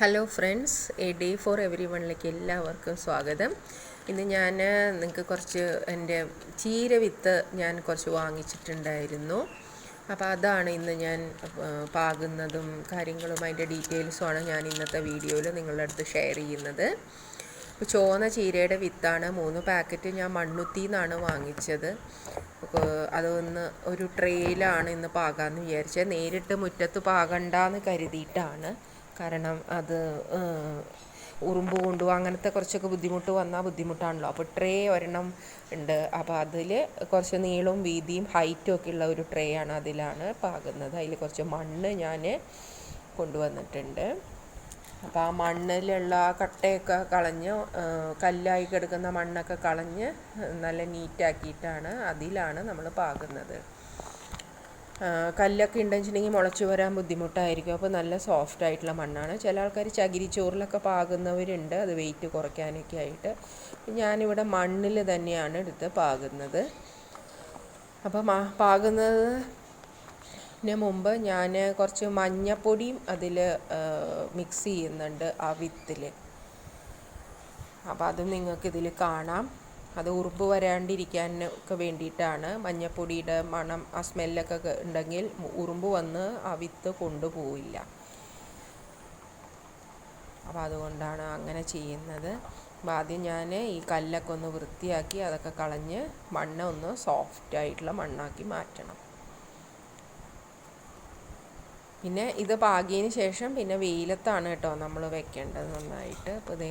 Hello friends, a day for every വണ്ണിലേക്ക് എല്ലാവർക്കും സ്വാഗതം. ഇന്ന് ഞാൻ നിങ്ങൾക്ക് കുറച്ച് എൻ്റെ ചീര വിത്ത് ഞാൻ കുറച്ച് വാങ്ങിച്ചിട്ടുണ്ടായിരുന്നു. അപ്പോൾ അതാണ് ഇന്ന് ഞാൻ പാകുന്നതും കാര്യങ്ങളും അതിൻ്റെ ഡീറ്റെയിൽസുമാണ് ഞാൻ ഇന്നത്തെ വീഡിയോയിൽ നിങ്ങളുടെ അടുത്ത് ഷെയർ ചെയ്യുന്നത്. ചുവന്ന ചീരയുടെ വിത്താണ് 3 പാക്കറ്റ് ഞാൻ മണ്ണുത്തിയിൽ നിന്നാണ് വാങ്ങിച്ചത്. അതൊന്ന് ഒരു ട്രേയിലാണ് ഇന്ന് പാകാമെന്ന് വിചാരിച്ചത്. നേരിട്ട് മുറ്റത്ത് പാകണ്ടെന്ന് കരുതിയിട്ടാണ്. കാരണം അത് ഉറുമ്പ് കൊണ്ടുപോകുക അങ്ങനത്തെ കുറച്ചൊക്കെ ബുദ്ധിമുട്ട് വന്നാൽ ബുദ്ധിമുട്ടാണല്ലോ. അപ്പോൾ ട്രേ ഒരെണ്ണം ഉണ്ട്. അപ്പോൾ അതിൽ കുറച്ച് നീളവും വീതിയും ഹൈറ്റും ഒക്കെ ഉള്ള ഒരു ട്രേ ആണ്, അതിലാണ് പാകുന്നത്. അതിൽ കുറച്ച് മണ്ണ് ഞാൻ കൊണ്ടുവന്നിട്ടുണ്ട്. അപ്പോൾ ആ മണ്ണിലുള്ള കട്ടയൊക്കെ കളഞ്ഞ് കല്ലായി കിടക്കുന്ന മണ്ണൊക്കെ കളഞ്ഞ് നല്ല നീറ്റാക്കിയിട്ടാണ് അതിലാണ് നമ്മൾ പാകുന്നത്. കല്ലൊക്കെ ഉണ്ടെന്ന് വെച്ചിട്ടുണ്ടെങ്കിൽ മുളച്ചു വരാൻ ബുദ്ധിമുട്ടായിരിക്കും. അപ്പോൾ നല്ല സോഫ്റ്റ് ആയിട്ടുള്ള മണ്ണാണ്. ചില ആൾക്കാർ ചകിരിച്ചോറിലൊക്കെ പാകുന്നവരുണ്ട്, അത് വെയിറ്റ് കുറയ്ക്കാനൊക്കെ ആയിട്ട്. ഞാനിവിടെ മണ്ണിൽ തന്നെയാണ് എടുത്ത് പാകുന്നത്. അപ്പോൾ പാകുന്നതിന് മുമ്പ് ഞാൻ കുറച്ച് മഞ്ഞപ്പൊടിയും അതിൽ മിക്സ് ചെയ്യുന്നുണ്ട് ആ വിത്തിൽ. അപ്പോൾ അത് നിങ്ങൾക്കിതിൽ കാണാം. അത് ഉറുമ്പ് വരാണ്ടിരിക്കാനൊക്കെ വേണ്ടിയിട്ടാണ്. മഞ്ഞപ്പൊടിയുടെ മണം, ആ സ്മെല്ലൊക്കെ ഉണ്ടെങ്കിൽ ഉറുമ്പ് വന്ന് ആ വിത്ത് കൊണ്ടുപോവില്ല. അപ്പോൾ അതുകൊണ്ടാണ് അങ്ങനെ ചെയ്യുന്നത്. അപ്പോൾ ആദ്യം ഞാൻ ഈ കല്ലൊക്കെ ഒന്ന് വൃത്തിയാക്കി അതൊക്കെ കളഞ്ഞ് മണ്ണ് ഒന്ന് സോഫ്റ്റായിട്ടുള്ള മണ്ണാക്കി മാറ്റണം. പിന്നെ ഇത് പാകിയതിന് ശേഷം പിന്നെ വെയിലത്താണ് കേട്ടോ നമ്മൾ വെക്കേണ്ടത് നന്നായിട്ട്. അപ്പോൾ ഇതേ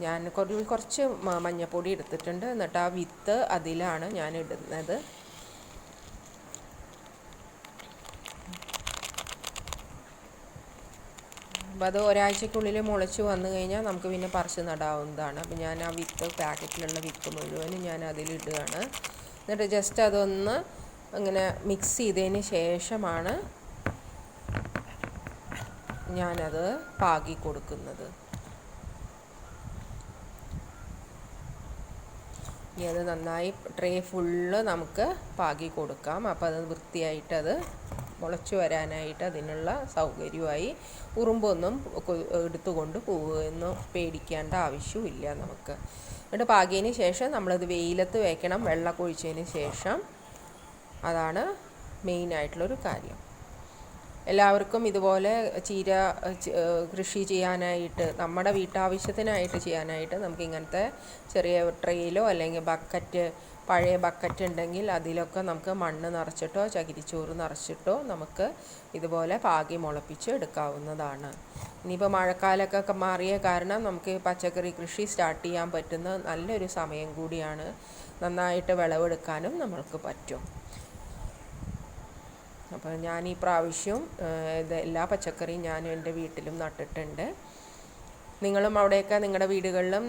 ഞാൻ കുറച്ച് മഞ്ഞപ്പൊടി എടുത്തിട്ടുണ്ട്. എന്നിട്ട് ആ വിത്ത് അതിലാണ് ഞാൻ ഇടുന്നത്. അപ്പോൾ അത് ഒരാഴ്ചക്കുള്ളിൽ മുളച്ച് വന്നു കഴിഞ്ഞാൽ നമുക്ക് പിന്നെ പറിച്ച് നടാവുന്നതാണ്. അപ്പോൾ ഞാൻ ആ വിത്ത്, പാക്കറ്റിലുള്ള വിത്ത് മുഴുവനും ഞാൻ അതിലിടുകയാണ്. എന്നിട്ട് ജസ്റ്റ് അതൊന്ന് അങ്ങനെ മിക്സ് ചെയ്തതിന് ശേഷമാണ് ഞാനത് പാകി കൊടുക്കുന്നത്. ഇനി അത് നന്നായി ട്രേ ഫുള്ള് നമുക്ക് പാകി കൊടുക്കാം. അപ്പോൾ അത് വൃത്തിയായിട്ടത് മുളച്ചു വരാനായിട്ട് അതിനുള്ള സൗകര്യമായി. ഉറുമ്പൊന്നും എടുത്തുകൊണ്ട് പോവുമെന്ന് പേടിക്കേണ്ട ആവശ്യമില്ല നമുക്ക്. എന്നിട്ട് പാകിയതിന് ശേഷം നമ്മളത് വെയിലത്ത് വയ്ക്കണം, വെള്ളം ഒഴിച്ചതിന് ശേഷം. അതാണ് മെയിനായിട്ടുള്ളൊരു കാര്യം. എല്ലാവർക്കും ഇതുപോലെ ചീര കൃഷി ചെയ്യാനായിട്ട്, നമ്മുടെ വീട്ടാവശ്യത്തിനായിട്ട് ചെയ്യാനായിട്ട് നമുക്ക് ഇങ്ങനത്തെ ചെറിയ ട്രെയിലോ അല്ലെങ്കിൽ ബക്കറ്റ്, പഴയ ബക്കറ്റ് ഉണ്ടെങ്കിൽ അതിലൊക്കെ നമുക്ക് മണ്ണ് നിറച്ചിട്ടോ ചകിരിച്ചോറ് നിറച്ചിട്ടോ നമുക്ക് ഇതുപോലെ പാകി മുളപ്പിച്ച് എടുക്കാവുന്നതാണ്. ഇനിയിപ്പോൾ മഴക്കാലമൊക്കെ മാറിയ കാരണം നമുക്ക് പച്ചക്കറി കൃഷി സ്റ്റാർട്ട് ചെയ്യാൻ പറ്റുന്ന നല്ലൊരു സമയം കൂടിയാണ്. നന്നായിട്ട് വിളവെടുക്കാനും നമ്മൾക്ക് പറ്റും. അപ്പോൾ ഞാൻ ഈ പ്രാവശ്യം ഇത് എല്ലാ പച്ചക്കറിയും ഞാൻ എൻ്റെ വീട്ടിലും നട്ടിട്ടുണ്ട്. നിങ്ങളും അവിടെയൊക്കെ നിങ്ങളുടെ വീടുകളിലും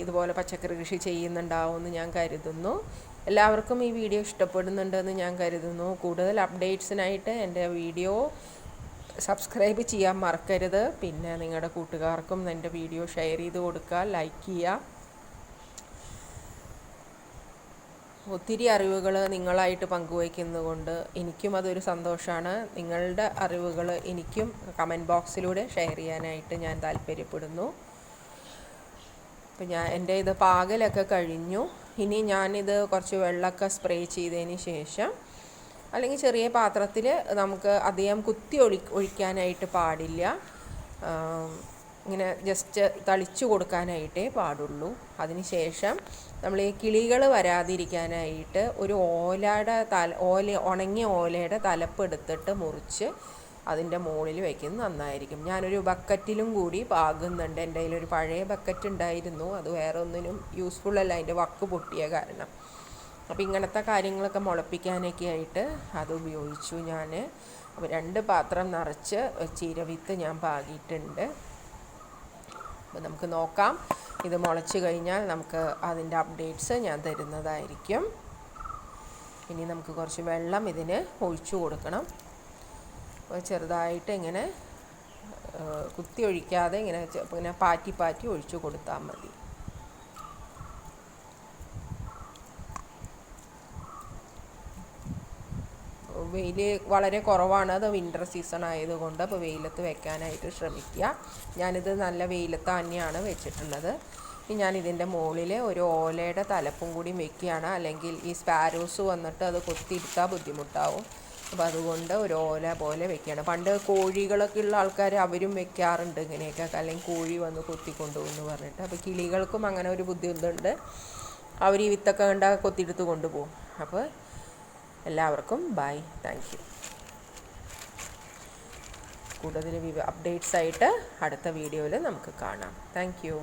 ഇതുപോലെ പച്ചക്കറി കൃഷി ചെയ്യുന്നുണ്ടാവുമെന്ന് ഞാൻ കരുതുന്നു. എല്ലാവർക്കും ഈ വീഡിയോ ഇഷ്ടപ്പെടുന്നുണ്ടെന്ന് ഞാൻ കരുതുന്നു. കൂടുതൽ അപ്ഡേറ്റ്സിനായിട്ട് എൻ്റെ വീഡിയോ സബ്സ്ക്രൈബ് ചെയ്യാൻ മറക്കരുത്. പിന്നെ നിങ്ങളുടെ കൂട്ടുകാർക്കും എൻ്റെ വീഡിയോ ഷെയർ ചെയ്ത് കൊടുക്കുക, ലൈക്ക് ചെയ്യുക. ഒത്തിരി അറിവുകൾ നിങ്ങളായിട്ട് പങ്കുവയ്ക്കുന്നത് കൊണ്ട് എനിക്കും അതൊരു സന്തോഷമാണ്. നിങ്ങളുടെ അറിവുകൾ എനിക്കും കമൻറ്റ് ബോക്സിലൂടെ ഷെയർ ചെയ്യാനായിട്ട് ഞാൻ താല്പര്യപ്പെടുന്നു. അപ്പോൾ എൻ്റെ ഇത് പാകലൊക്കെ കഴിഞ്ഞു. ഇനി ഞാനിത് കുറച്ച് വെള്ളമൊക്കെ സ്പ്രേ ചെയ്തതിന് ശേഷം, അല്ലെങ്കിൽ ചെറിയ പാത്രത്തിൽ, നമുക്ക് അധികം കുത്തി ഒഴിക്കാനായിട്ട് പാടില്ല. ഇങ്ങനെ ജസ്റ്റ് തളിച്ചു കൊടുക്കാനായിട്ടേ പാടുള്ളൂ. അതിന് ശേഷം നമ്മൾ ഈ കിളികൾ വരാതിരിക്കാനായിട്ട് ഒരു ഉണങ്ങിയ ഓലയുടെ തലപ്പെടുത്തിട്ട് മുറിച്ച് അതിൻ്റെ മുകളിൽ വയ്ക്കുന്നത് നന്നായിരിക്കും. ഞാനൊരു ബക്കറ്റിലും കൂടി പാകുന്നുണ്ട്. എൻ്റെ കയ്യിലൊരു പഴയ ബക്കറ്റ് ഉണ്ടായിരുന്നു, അത് വേറെ ഒന്നിനും യൂസ്ഫുൾ അല്ല, അതിൻ്റെ വക്ക് പൊട്ടിയ കാരണം. അപ്പോൾ ഇങ്ങനത്തെ കാര്യങ്ങളൊക്കെ മുളപ്പിക്കാനൊക്കെ ആയിട്ട് അത് ഉപയോഗിച്ചു ഞാൻ. അപ്പോൾ 2 പാത്രം നിറച്ച് ചീരവിത്ത് ഞാൻ പാകിയിട്ടുണ്ട്. അപ്പോൾ നമുക്ക് നോക്കാം. ഇത് മുളച്ച് കഴിഞ്ഞാൽ നമുക്ക് അതിൻ്റെ അപ്ഡേറ്റ്സ് ഞാൻ തരുന്നതായിരിക്കും. ഇനി നമുക്ക് കുറച്ച് വെള്ളം ഇതിന് ഒഴിച്ചു കൊടുക്കണം. അപ്പോൾ ചെറുതായിട്ട് ഇങ്ങനെ കുത്തി ഒഴിക്കാതെ ഇങ്ങനെ പാറ്റി ഒഴിച്ചു കൊടുത്താൽ മതി. വെയിൽ വളരെ കുറവാണ്, അത് വിൻ്റർ സീസൺ ആയതുകൊണ്ട്. അപ്പോൾ വെയിലത്ത് വെക്കാനായിട്ട് ശ്രമിക്കുക. ഞാനിത് നല്ല വെയിലത്ത് തന്നെയാണ് വെച്ചിട്ടുള്ളത്. ഞാൻ ഇതിൻ്റെ മുകളിൽ ഒരു ഓലയുടെ തലപ്പും കൂടി വെക്കുകയാണ്, അല്ലെങ്കിൽ ഈ സ്പാരോസ് വന്നിട്ട് അത് കൊത്തിയെടുത്താൽ ബുദ്ധിമുട്ടാവും. അപ്പോൾ അതുകൊണ്ട് ഒരു ഓല പോലെ വെക്കുകയാണ്. പണ്ട് കോഴികളൊക്കെ ഉള്ള ആൾക്കാർ അവരും വെക്കാറുണ്ട് ഇങ്ങനെയൊക്കെ, അല്ലെങ്കിൽ കോഴി വന്ന് കൊത്തിക്കൊണ്ടുപോകുമെന്ന് പറഞ്ഞിട്ട്. അപ്പോൾ കിളികൾക്കും അങ്ങനെ ഒരു ബുദ്ധിമുട്ടുണ്ട്, അവർ ഈ വിത്തൊക്കെ കണ്ട കൊത്തിയെടുത്ത് കൊണ്ടുപോകും. അപ്പോൾ എല്ലാവർക്കും ബൈ, താങ്ക് യു. കൂടുതൽ അപ്ഡേറ്റ്സ് ആയിട്ട് അടുത്ത വീഡിയോയിൽ നമുക്ക് കാണാം. Thank you.